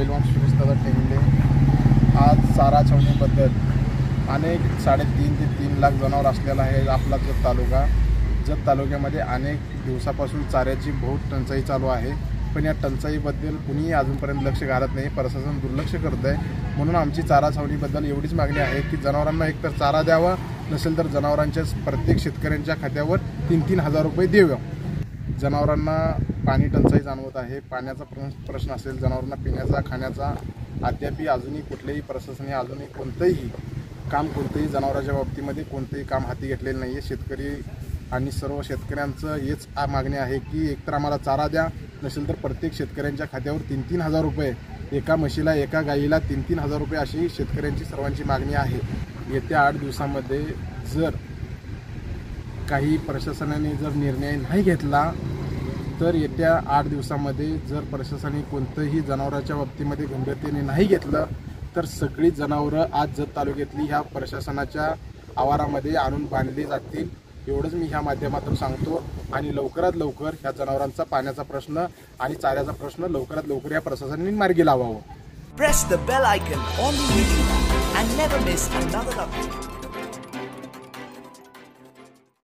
पैलवान सुरेशदादा टेंगले। आज चारा छावणीबद्दल अनेक 3.5 ते 3 लाख जनावर असलेला आहे आपला जत तालुका। जत तालुक्यामध्ये अनेक दिवसापासून चाऱ्याची बहुत टंचाई चालू आहे, पण या टंचाईबद्दल कुणीही अजूनपर्यंत लक्ष घालत नाही, प्रशासन दुर्लक्ष करत आहे। म्हणून आमची चारा छावणीबद्दल एवढीच मागणी आहे की जनावरांना एकतर चारा द्यावा, नसेल तर जनावरांच्या प्रत्येक शेतकऱ्यांच्या खात्यावर 3-3 हजार रुपये द्यावे। जनावरांना पाणी टंचाई जाणवत आहे, पाण्याचा प्रश्न असेल, जनावरांना पिण्याचा खाण्याचा अद्याप अजूनही कुठल्याही प्रशासनाने अजूनही कोणतेही जनावरांच्या बाबतीमध्ये कोणतेही काम हाती घेतलेले नाही आहे। शेतकरी आणि सर्व शेतकऱ्यांचं हेच मागणी आहे की एकतर आम्हाला चारा द्या, नसेल तर प्रत्येक शेतकऱ्यांच्या खात्यावर 3-3 हजार रुपये, एका म्हशीला एका गाईला 3-3 हजार रुपये अशी शेतकऱ्यांची सर्वांची मागणी आहे। येत्या 8 दिवसामध्ये जर काही प्रशासनाने जर निर्णय नाही घेतला तर येत्या 8 दिवसामध्ये जर प्रशासनाने कोणतंही जनावरांच्या बाबतीमध्ये गंभीरतेने नाही घेतलं तर सगळी जनावरं आज जत तालुक्यातली ह्या प्रशासनाच्या आवारामध्ये आणून बांधली जातील, एवढंच मी ह्या माध्यमातून सांगतो। आणि लवकरात लवकर ह्या जनावरांचा पाण्याचा प्रश्न आणि चाऱ्याचा प्रश्न लवकरात लवकर या प्रशासनाने मार्गी लावावा। Press the bell icon on the YouTube and never miss another update.